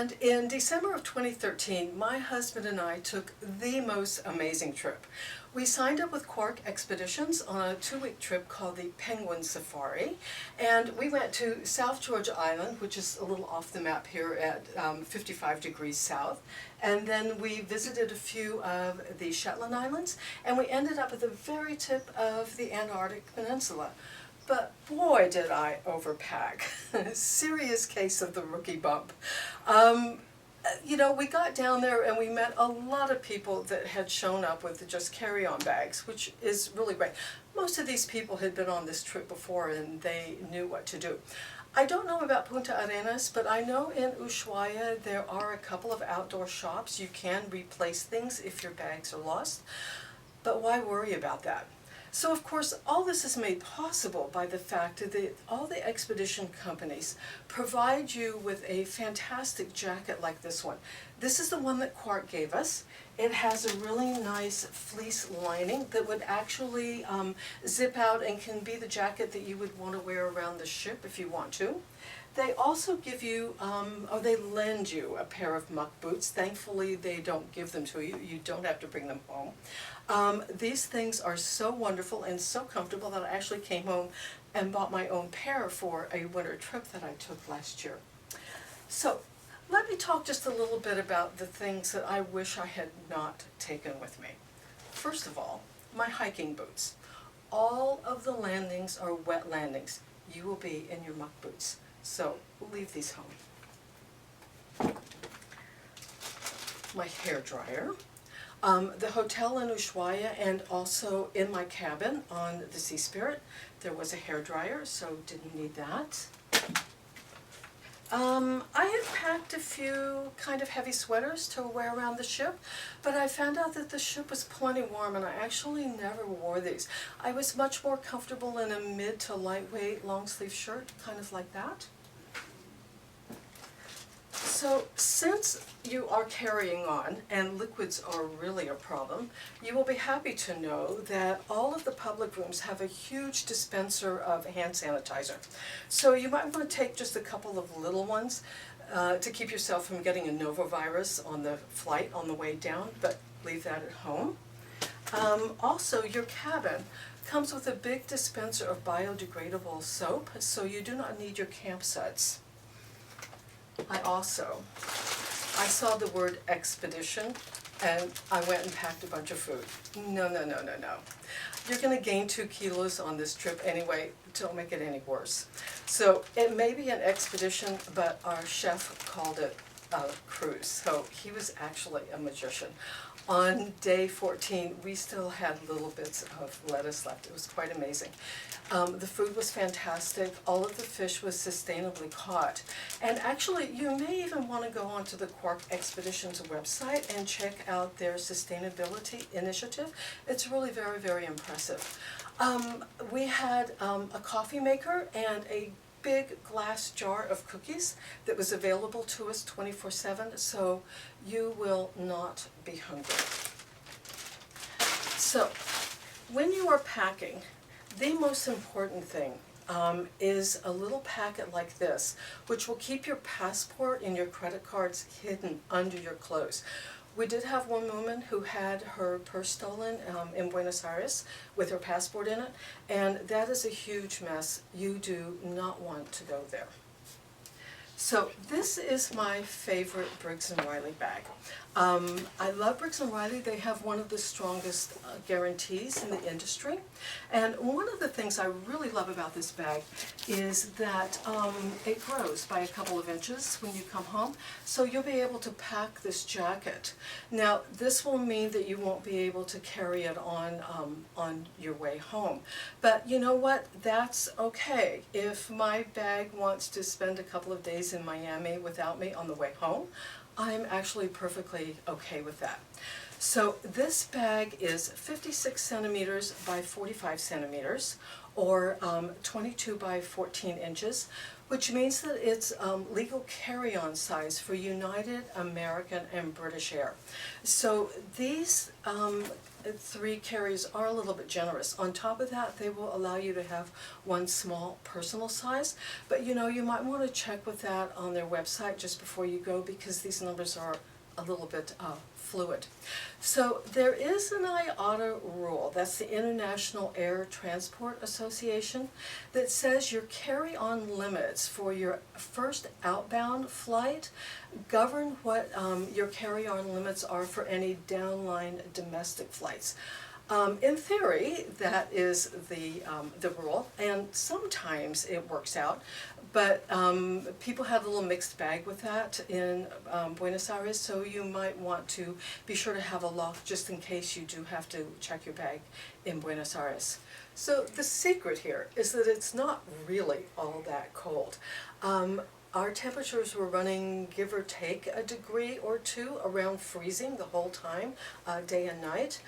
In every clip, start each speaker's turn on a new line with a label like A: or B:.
A: And in December of 2013, my husband and I took the most amazing trip. We signed up with Quark Expeditions on a 2-week trip called the Penguin Safari, and we went to South Georgia Island, which is a little off the map here at 55 degrees south, and then we visited a few of the Shetland Islands, and we ended up at the very tip of the Antarctic Peninsula. But boy, did I overpack. Serious case of the rookie bump. You know, we got down there and we met a lot of people that had shown up with just carry-on bags, which is really great. Most of these people had been on this trip before and they knew what to do. I don't know about Punta Arenas, but I know in Ushuaia there are a couple of outdoor shops. You can replace things if your bags are lost, but why worry about that? So of course, all this is made possible by the fact that all the expedition companies provide you with a fantastic jacket like this one. This is the one that Quark gave us. It has a really nice fleece lining that would actually zip out and can be the jacket that you would want to wear around the ship if you want to. They also give you, or they lend you a pair of muck boots. Thankfully, they don't give them to you. You don't have to bring them home. These things are so wonderful and so comfortable that I actually came home and bought my own pair for a winter trip that I took last year. So let me talk just a little bit about the things that I wish I had not taken with me. First of all, my hiking boots. All of the landings are wet landings. You will be in your muck boots. So we'll leave these home. My hair dryer. The hotel in Ushuaia and also in my cabin on the Sea Spirit, there was a hair dryer, so didn't need that. I had packed a few kind of heavy sweaters to wear around the ship, but I found out that the ship was plenty warm and I actually never wore these. I was much more comfortable in a mid to lightweight long sleeve shirt, kind of like that. So since you are carrying on and liquids are really a problem, you will be happy to know that all of the public rooms have a huge dispenser of hand sanitizer. So you might want to take just a couple of little ones to keep yourself from getting a novovirus on the flight on the way down, but leave that at home. Also, your cabin comes with a big dispenser of biodegradable soap, so you do not need your campsites. I saw the word expedition and I went and packed a bunch of food. No. You're going to gain 2 kilos on this trip anyway. Don't make it any worse. So it may be an expedition, but our chef called it a cruise. So he was actually a magician. On day 14, we still had little bits of lettuce left. It was quite amazing. The food was fantastic. All of the fish was sustainably caught. And actually, you may even want to go onto the Quark Expeditions website and check out their sustainability initiative. It's really very, very impressive. We had a coffee maker and a big glass jar of cookies that was available to us 24/7, so you will not be hungry. So, when you are packing, the most important thing is a little packet like this, which will keep your passport and your credit cards hidden under your clothes. We did have one woman who had her purse stolen in Buenos Aires with her passport in it, and that is a huge mess. You do not want to go there. So this is my favorite Briggs & Riley bag. I love Briggs & Riley. They have one of the strongest guarantees in the industry. And one of the things I really love about this bag is that it grows by a couple of inches when you come home. So you'll be able to pack this jacket. Now, this will mean that you won't be able to carry it on your way home. But you know what? That's okay. If my bag wants to spend a couple of days in Miami without me on the way home, I'm actually perfectly okay with that. So this bag is 56 centimeters by 45 centimeters, or 22 by 14 inches, which means that it's legal carry-on size for United, American, and British Air. So these three carriers are a little bit generous. On top of that, they will allow you to have one small personal size, but you know, you might want to check with that on their website just before you go, because these numbers are a little bit fluid. So there is an IATA rule, that's the International Air Transport Association, that says your carry-on limits for your first outbound flight govern what your carry-on limits are for any downline domestic flights. In theory, that is the rule, and sometimes it works out, but people had a little mixed bag with that in Buenos Aires, so you might want to be sure to have a lock just in case you do have to check your bag in Buenos Aires. So the secret here is that it's not really all that cold. Our temperatures were running, give or take, a degree or two around freezing the whole time, day and night.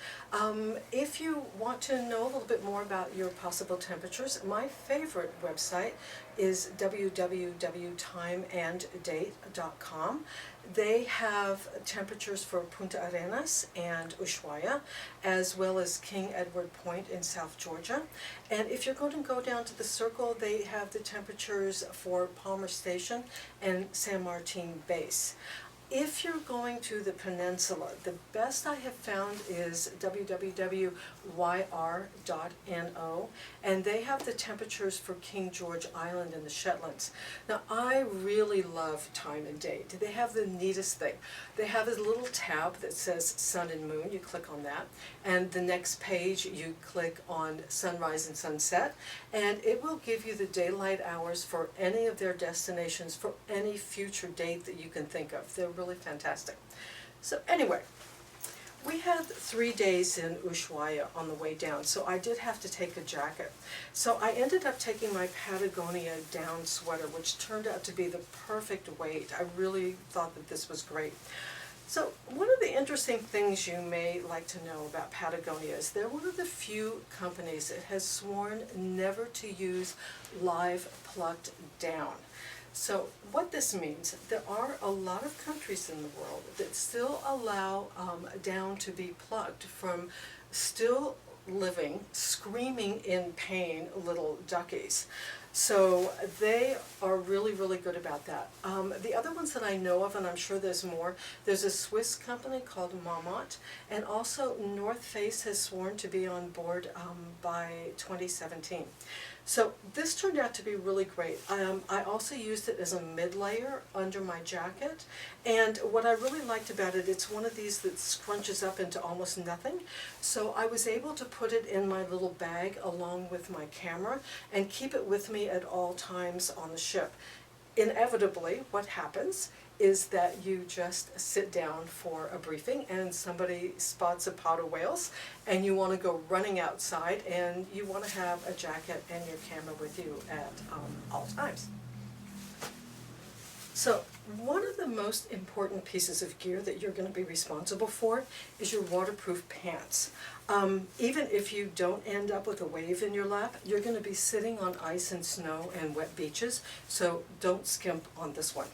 A: If you want to know a little bit more about your possible temperatures, my favorite website is www.timeanddate.com. They have temperatures for Punta Arenas and Ushuaia, as well as King Edward Point in South Georgia. And if you're going to go down to the Circle, they have the temperatures for Palmer Station and San Martin Base. If you're going to the peninsula, the best I have found is www.yr.no, and they have the temperatures for King George Island and the Shetlands. Now, I really love Time and Date. They have the neatest thing. They have a little tab that says Sun and Moon. You click on that, and the next page you click on Sunrise and Sunset, and it will give you the daylight hours for any of their destinations for any future date that you can think of. They're really fantastic. So anyway, we had 3 days in Ushuaia on the way down, so I did have to take a jacket. So I ended up taking my Patagonia down sweater, which turned out to be the perfect weight. I really thought that this was great. So one of the interesting things you may like to know about Patagonia is they're one of the few companies that has sworn never to use live plucked down. So what this means, there are a lot of countries in the world that still allow down to be plucked from still living, screaming in pain little duckies. So they are really, really good about that. The other ones that I know of, and I'm sure there's more, there's a Swiss company called Marmot, and also North Face has sworn to be on board by 2017. So this turned out to be really great. I also used it as a mid-layer under my jacket, and what I really liked about it, it's one of these that scrunches up into almost nothing. So I was able to put it in my little bag along with my camera and keep it with me at all times on the ship. Inevitably, what happens is that you just sit down for a briefing and somebody spots a pod of whales and you want to go running outside and you want to have a jacket and your camera with you at all times. So one of the most important pieces of gear that you're going to be responsible for is your waterproof pants. Even if you don't end up with a wave in your lap, you're going to be sitting on ice and snow and wet beaches, so don't skimp on this one.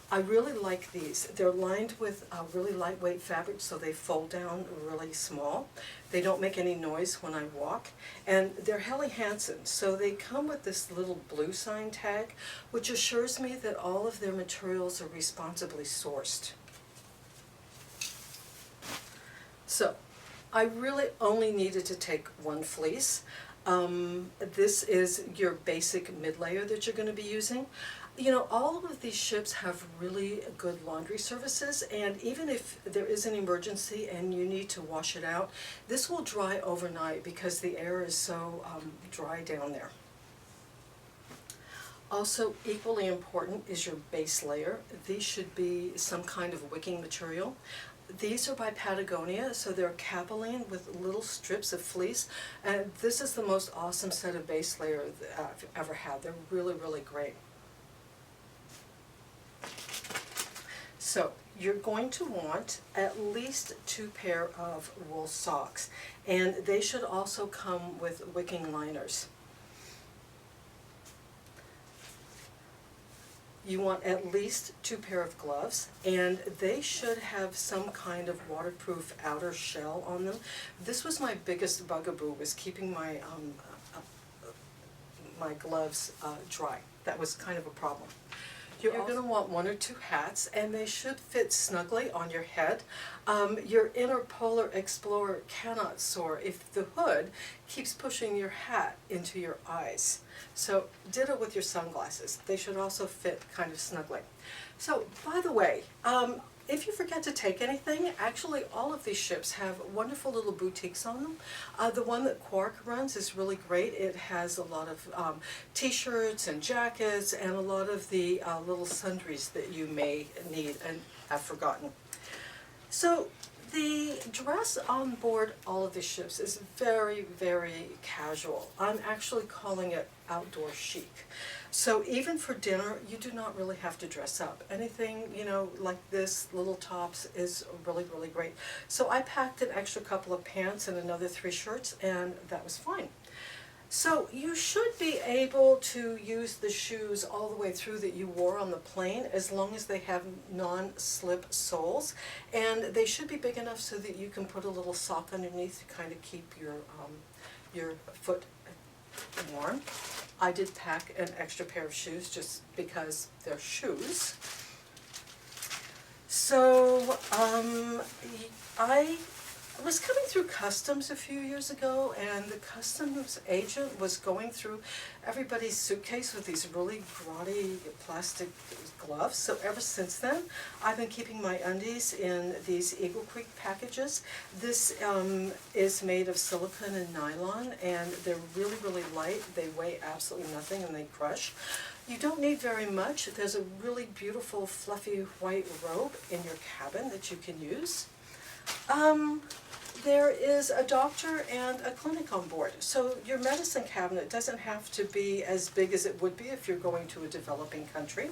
A: I really like these. They're lined with really lightweight fabric, so they fold down really small. They don't make any noise when I walk, and they're Helly Hansen, so they come with this little blue sign tag, which assures me that all of their materials are responsibly sourced. So, I really only needed to take one fleece. This is your basic mid-layer that you're going to be using. You know, all of these ships have really good laundry services, and even if there is an emergency and you need to wash it out, this will dry overnight because the air is so dry down there. Also, equally important is your base layer. These should be some kind of wicking material. These are by Patagonia, so they're capilene with little strips of fleece, and this is the most awesome set of base layer that I've ever had. They're really, really great. So you're going to want at least 2 pair of wool socks, and they should also come with wicking liners. You want at least 2 pair of gloves, and they should have some kind of waterproof outer shell on them. This was my biggest bugaboo, was keeping my my gloves dry. That was kind of a problem. You're going to want 1 or 2 hats, and they should fit snugly on your head. Your inner polar explorer cannot soar if the hood keeps pushing your hat into your eyes. So ditto with your sunglasses. They should also fit kind of snugly. So, by the way, if you forget to take anything, actually all of these ships have wonderful little boutiques on them. The one that Quark runs is really great. It has a lot of t-shirts and jackets and a lot of the little sundries that you may need and have forgotten. So the dress on board all of these ships is very, very casual. I'm actually calling it outdoor chic. So even for dinner, you do not really have to dress up. Anything, you know, like this, little tops, is really, really great. So I packed an extra couple of pants and another 3 shirts, and that was fine. So you should be able to use the shoes all the way through that you wore on the plane, as long as they have non-slip soles, and they should be big enough so that you can put a little sock underneath to kind of keep your foot warm. I did pack an extra pair of shoes just because they're shoes. So I was coming through customs a few years ago, and the customs agent was going through everybody's suitcase with these really grotty plastic gloves. So ever since then, I've been keeping my undies in these Eagle Creek packages. This is made of silicone and nylon, and they're really, really light. They weigh absolutely nothing, and they crush. You don't need very much. There's a really beautiful fluffy white robe in your cabin that you can use. There is a doctor and a clinic on board, so your medicine cabinet doesn't have to be as big as it would be if you're going to a developing country.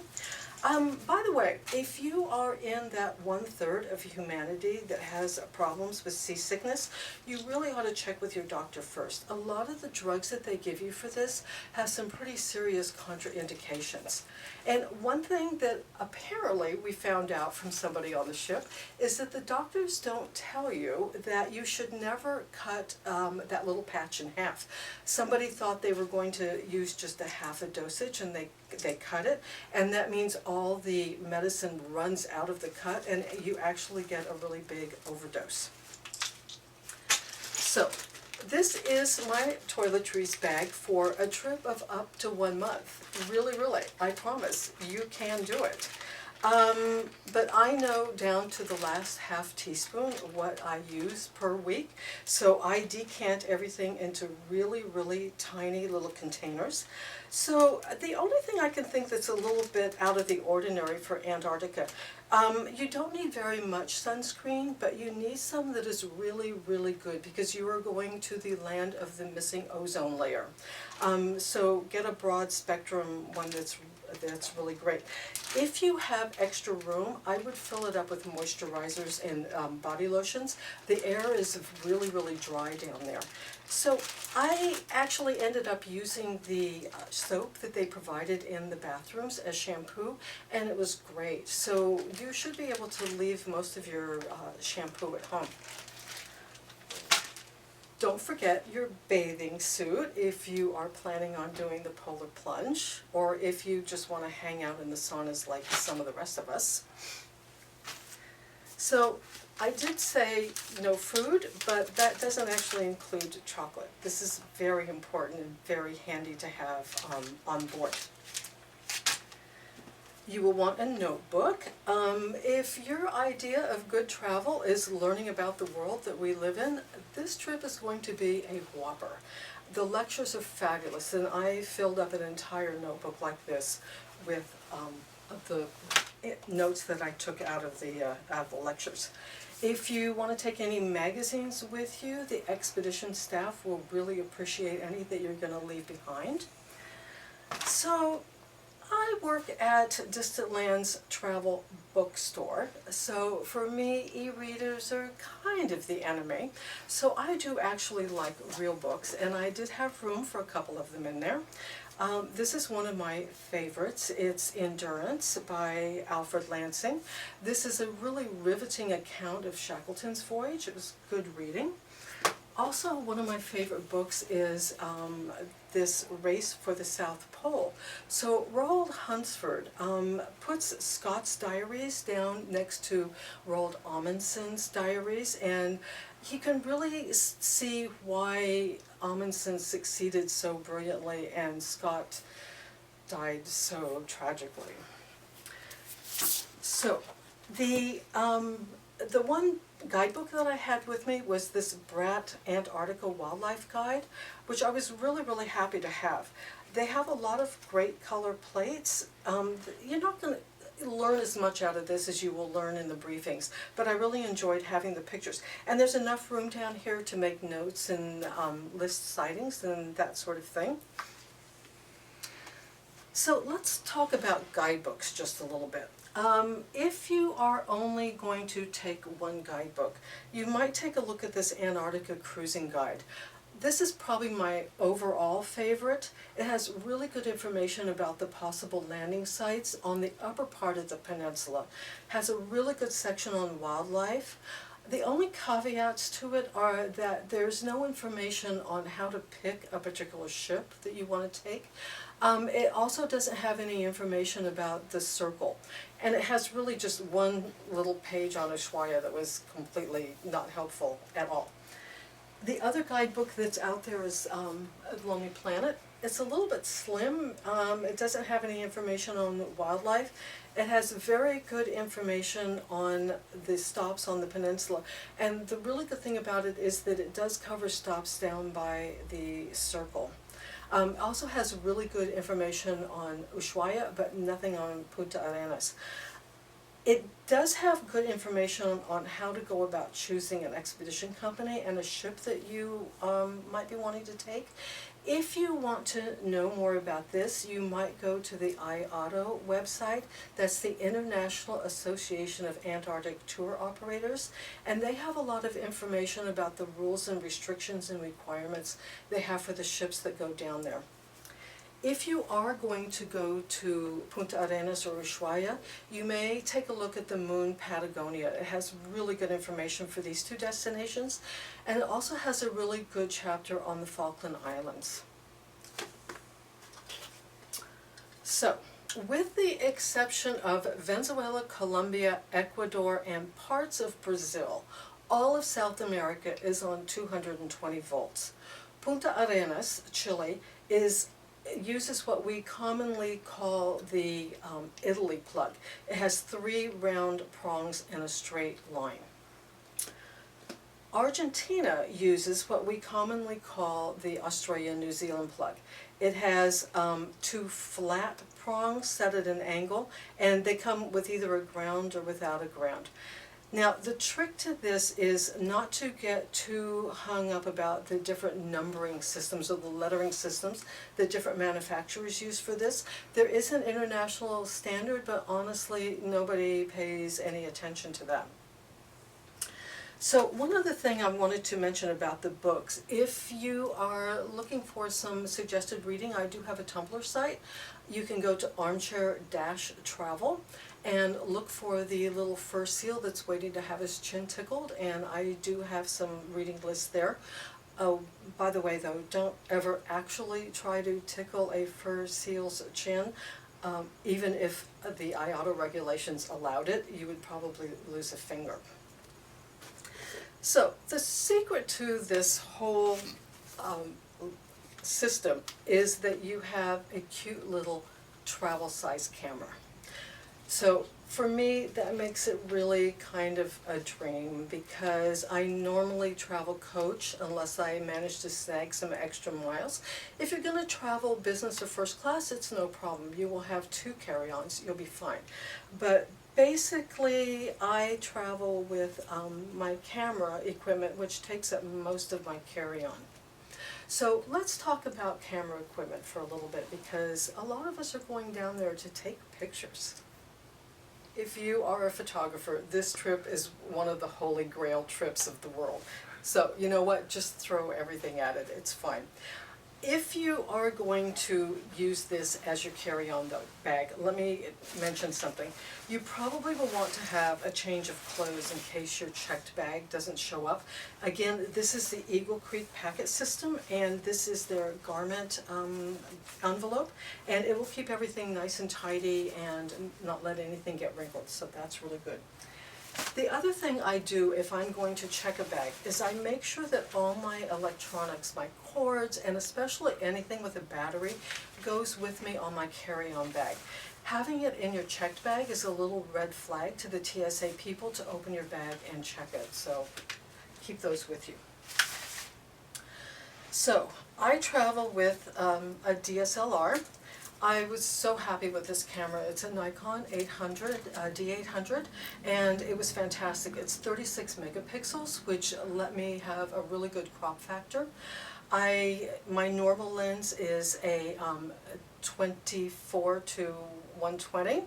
A: By the way, if you are in that 1/3 of humanity that has problems with seasickness, you really ought to check with your doctor first. A lot of the drugs that they give you for this have some pretty serious contraindications. And one thing that apparently we found out from somebody on the ship is that the doctors don't tell you that you should never cut that little patch in half. Somebody thought they were going to use just a half a dosage, and they cut it, and that means all the medicine runs out of the cut, and you actually get a really big overdose. So this is my toiletries bag for a trip of up to 1 month. Really, really, I promise you can do it. But I know down to the last half teaspoon what I use per week, so I decant everything into really, really tiny little containers. So the only thing I can think that's a little bit out of the ordinary for Antarctica, you don't need very much sunscreen, but you need some that is really, really good, because you are going to the land of the missing ozone layer. So get a broad spectrum one that's really great. If you have extra room, I would fill it up with moisturizers and body lotions. The air is really, really dry down there. So I actually ended up using the soap that they provided in the bathrooms as shampoo, and it was great. So you should be able to leave most of your shampoo at home. Don't forget your bathing suit if you are planning on doing the polar plunge, or if you just want to hang out in the saunas like some of the rest of us. So I did say no food, but that doesn't actually include chocolate. This is very important and very handy to have on board. You will want a notebook. If your idea of good travel is learning about the world that we live in, this trip is going to be a whopper. The lectures are fabulous, and I filled up an entire notebook like this with the notes that I took out of the lectures. If you want to take any magazines with you, the expedition staff will really appreciate any that you're going to leave behind. So I work at Distant Lands Travel Bookstore, so for me, e-readers are kind of the enemy. So I do actually like real books, and I did have room for a couple of them in there. This is one of my favorites. It's Endurance by Alfred Lansing. This is a really riveting account of Shackleton's voyage. It was good reading. Also, one of my favorite books is this Race for the South Pole. So Roald Hunsford puts Scott's diaries down next to Roald Amundsen's diaries, and you can really see why Amundsen succeeded so brilliantly and Scott died so tragically. So the one guidebook that I had with me was this Bratt Antarctica Wildlife Guide, which I was really happy to have. They have a lot of great color plates. You're not going to learn as much out of this as you will learn in the briefings, but I really enjoyed having the pictures. And there's enough room down here to make notes and list sightings and that sort of thing. So let's talk about guidebooks just a little bit. If you are only going to take one guidebook, you might take a look at this Antarctica Cruising Guide. This is probably my overall favorite. It has really good information about the possible landing sites on the upper part of the peninsula. Has a really good section on wildlife. The only caveats to it are that there's no information on how to pick a particular ship that you want to take. It also doesn't have any information about the circle. And it has really just one little page on Ushuaia that was completely not helpful at all. The other guidebook that's out there is Lonely Planet. It's a little bit slim. It doesn't have any information on wildlife. It has very good information on the stops on the peninsula. And the really good thing about it is that it does cover stops down by the circle. Also has really good information on Ushuaia, but nothing on Punta Arenas. It does have good information on how to go about choosing an expedition company and a ship that you might be wanting to take. If you want to know more about this, you might go to the IATO website. That's the International Association of Antarctic Tour Operators, and they have a lot of information about the rules and restrictions and requirements they have for the ships that go down there. If you are going to go to Punta Arenas or Ushuaia, you may take a look at the Moon Patagonia. It has really good information for these two destinations, and it also has a really good chapter on the Falkland Islands. So, with the exception of Venezuela, Colombia, Ecuador, and parts of Brazil, all of South America is on 220 volts. Punta Arenas, Chile, uses what we commonly call the Italy plug. It has 3 round prongs in a straight line. Argentina uses what we commonly call the Australia-New Zealand plug. It has 2 flat prongs set at an angle, and they come with either a ground or without a ground. Now, the trick to this is not to get too hung up about the different numbering systems or the lettering systems that different manufacturers use for this. There is an international standard, but honestly, nobody pays any attention to that. So one other thing I wanted to mention about the books, if you are looking for some suggested reading, I do have a Tumblr site. You can go to armchair-travel and look for the little fur seal that's waiting to have his chin tickled, and I do have some reading lists there. Oh, by the way though, don't ever actually try to tickle a fur seal's chin. Even if the IATA regulations allowed it, you would probably lose a finger. So the secret to this whole system is that you have a cute little travel size camera. So for me, that makes it really kind of a dream, because I normally travel coach unless I manage to snag some extra miles. If you're going to travel business or first class, it's no problem. You will have 2 carry-ons. You'll be fine. But basically, I travel with my camera equipment, which takes up most of my carry-on. So let's talk about camera equipment for a little bit, because a lot of us are going down there to take pictures. If you are a photographer, this trip is one of the holy grail trips of the world. So you know what, just throw everything at it, it's fine. If you are going to use this as your carry-on bag, let me mention something. You probably will want to have a change of clothes in case your checked bag doesn't show up. Again, this is the Eagle Creek packet system, and this is their garment envelope, and it will keep everything nice and tidy and not let anything get wrinkled, so that's really good. The other thing I do if I'm going to check a bag is I make sure that all my electronics, my cords, and especially anything with a battery goes with me on my carry-on bag. Having it in your checked bag is a little red flag to the TSA people to open your bag and check it, so keep those with you. So, I travel with a DSLR. I was so happy with this camera. It's a Nikon 800, D800, and it was fantastic. It's 36 megapixels, which let me have a really good crop factor. My normal lens is a 24 to 120,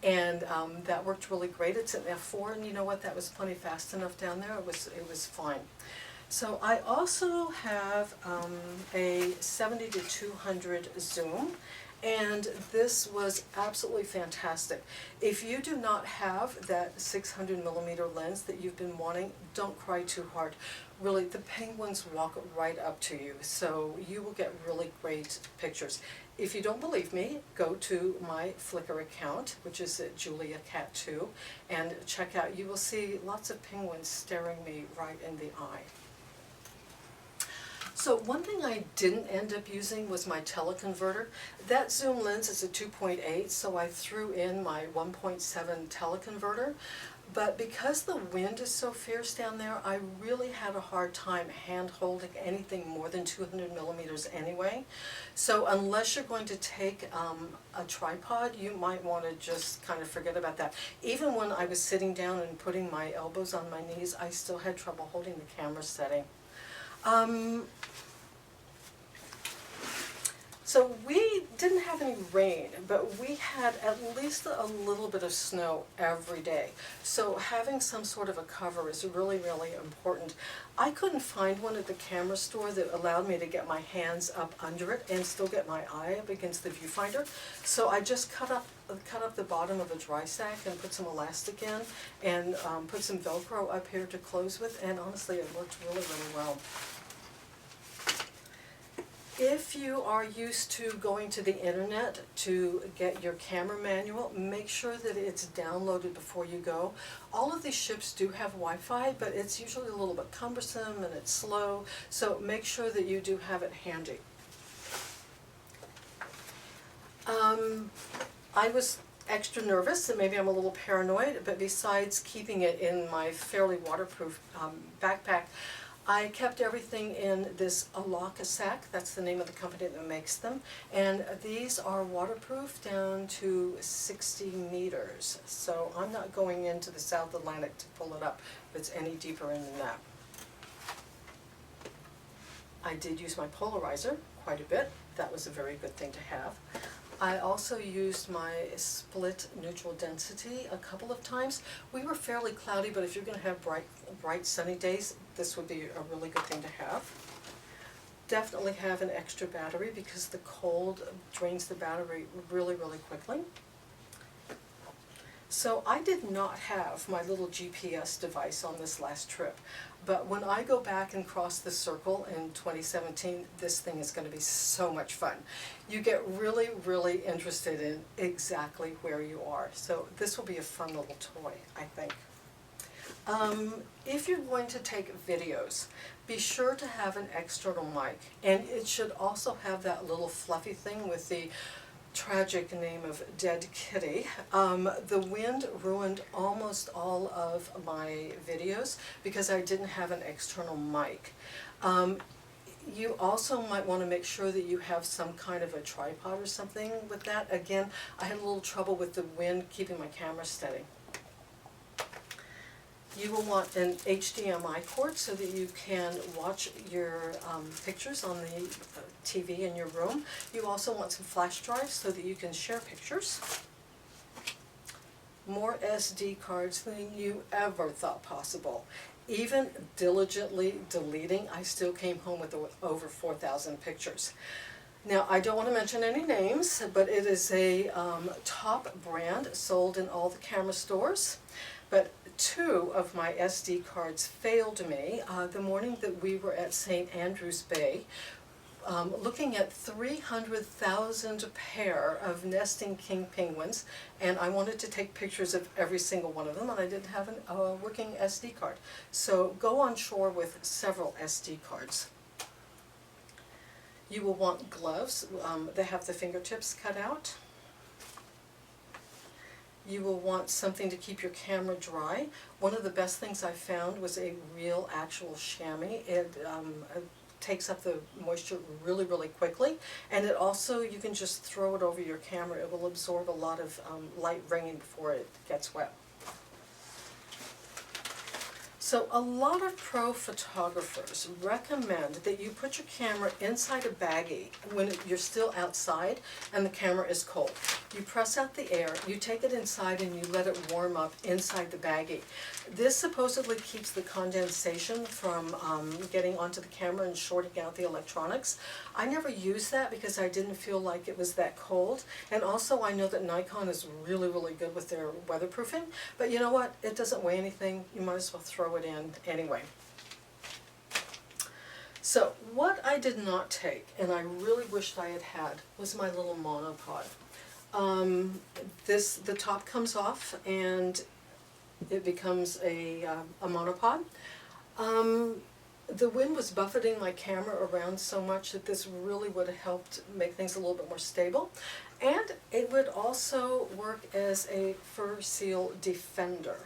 A: and that worked really great. It's an f4, and you know what? That was plenty fast enough down there. It was fine. So I also have a 70 to 200 zoom. And this was absolutely fantastic. If you do not have that 600 millimeter lens that you've been wanting, don't cry too hard. Really, the penguins walk right up to you, so you will get really great pictures. If you don't believe me, go to my Flickr account, which is at JuliaCat2, and check out. You will see lots of penguins staring me right in the eye. So one thing I didn't end up using was my teleconverter. That zoom lens is a 2.8, so I threw in my 1.7 teleconverter. But because the wind is so fierce down there, I really had a hard time hand holding anything more than 200 millimeters anyway. So unless you're going to take a tripod, you might want to just kind of forget about that. Even when I was sitting down and putting my elbows on my knees, I still had trouble holding the camera steady. So we didn't have any rain, but we had at least a little bit of snow every day. So having some sort of a cover is really, really important. I couldn't find one at the camera store that allowed me to get my hands up under it and still get my eye up against the viewfinder. So I just cut up the bottom of a dry sack and put some elastic in and put some Velcro up here to close with, and honestly it worked really, really well. If you are used to going to the internet to get your camera manual, make sure that it's downloaded before you go. All of these ships do have Wi-Fi, but it's usually a little bit cumbersome and it's slow, so make sure that you do have it handy. I was extra nervous, and maybe I'm a little paranoid, but besides keeping it in my fairly waterproof backpack, I kept everything in this Alaka sack. That's the name of the company that makes them. And these are waterproof down to 60 meters. So I'm not going into the South Atlantic to pull it up if it's any deeper in than that. I did use my polarizer quite a bit. That was a very good thing to have. I also used my split neutral density a couple of times. We were fairly cloudy, but if you're going to have bright sunny days, this would be a really good thing to have. Definitely have an extra battery because the cold drains the battery really, really quickly. So I did not have my little GPS device on this last trip, but when I go back and cross the circle in 2017, this thing is going to be so much fun. You get really, really interested in exactly where you are. So this will be a fun little toy, I think. If you're going to take videos, be sure to have an external mic, and it should also have that little fluffy thing with the tragic name of Dead Kitty. The wind ruined almost all of my videos because I didn't have an external mic. You also might want to make sure that you have some kind of a tripod or something with that. Again, I had a little trouble with the wind keeping my camera steady. You will want an HDMI cord so that you can watch your pictures on the TV in your room. You also want some flash drives so that you can share pictures. More SD cards than you ever thought possible. Even diligently deleting, I still came home with over 4,000 pictures. Now, I don't want to mention any names, but it is a top brand sold in all the camera stores. But 2 of my SD cards failed me the morning that we were at St. Andrews Bay, looking at 300,000 pair of nesting king penguins, and I wanted to take pictures of every single one of them, and I didn't have a working SD card. So go on shore with several SD cards. You will want gloves. They have the fingertips cut out. You will want something to keep your camera dry. One of the best things I found was a real actual chamois. It takes up the moisture really, really quickly, and it also, you can just throw it over your camera. It will absorb a lot of light ringing before it gets wet. So a lot of pro photographers recommend that you put your camera inside a baggie when you're still outside and the camera is cold. You press out the air, you take it inside, and you let it warm up inside the baggie. This supposedly keeps the condensation from getting onto the camera and shorting out the electronics. I never used that because I didn't feel like it was that cold. And also I know that Nikon is really, really good with their weatherproofing. But you know what? It doesn't weigh anything. You might as well throw it in anyway. So what I did not take, and I really wished I had had, was my little monopod. The top comes off and it becomes a monopod. The wind was buffeting my camera around so much that this really would have helped make things a little bit more stable. And it would also work as a fur seal defender.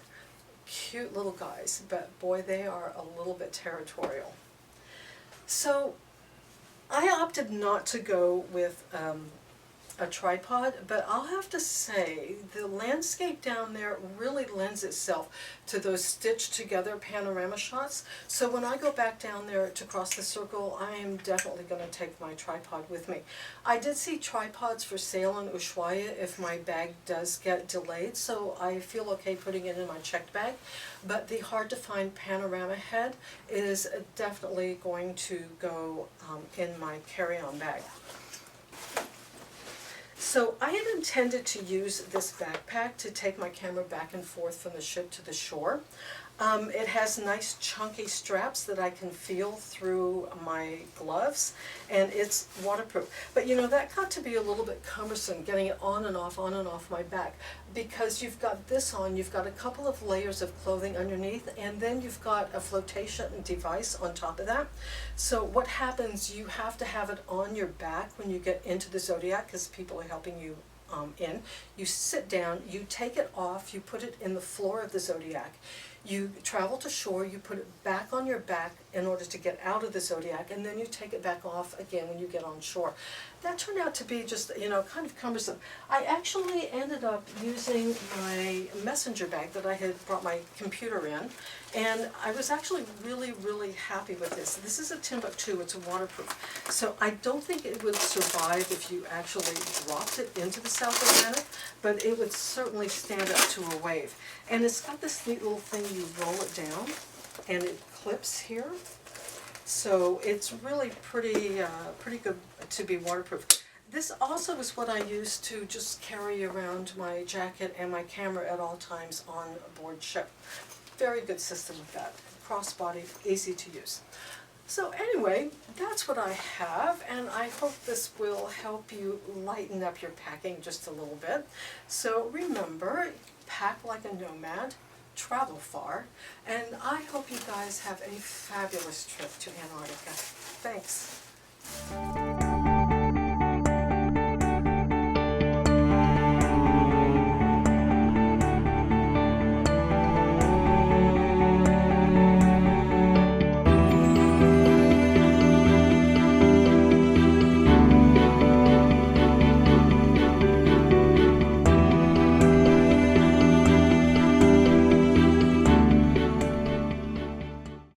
A: Cute little guys, but boy, they are a little bit territorial. So I opted not to go with a tripod, but I'll have to say the landscape down there really lends itself to those stitched together panorama shots. So when I go back down there to cross the circle, I am definitely going to take my tripod with me. I did see tripods for sale in Ushuaia if my bag does get delayed, so I feel okay putting it in my checked bag. But the hard to find panorama head is definitely going to go in my carry-on bag. So I had intended to use this backpack to take my camera back and forth from the ship to the shore. It has nice chunky straps that I can feel through my gloves, and it's waterproof. But you know, that got to be a little bit cumbersome getting it on and off my back, because you've got this on, you've got a couple of layers of clothing underneath, and then you've got a flotation device on top of that. So what happens, you have to have it on your back when you get into the Zodiac, because people are helping you in. You sit down, you take it off, you put it in the floor of the Zodiac. You travel to shore, you put it back on your back in order to get out of the Zodiac, and then you take it back off again when you get on shore. That turned out to be just, you know, kind of cumbersome. I actually ended up using my messenger bag that I had brought my computer in, and I was actually really, really happy with this. This is a Timbuktu, it's waterproof. So I don't think it would survive if you actually dropped it into the South Atlantic, but it would certainly stand up to a wave. And it's got this neat little thing, you roll it down, and it clips here. So it's really pretty good to be waterproof. This also is what I use to just carry around my jacket and my camera at all times on board ship. Very good system with that. Crossbody, easy to use. So anyway, that's what I have, and I hope this will help you lighten up your packing just a little bit. So remember, pack like a nomad, travel far, and I hope you guys have a fabulous trip to Antarctica.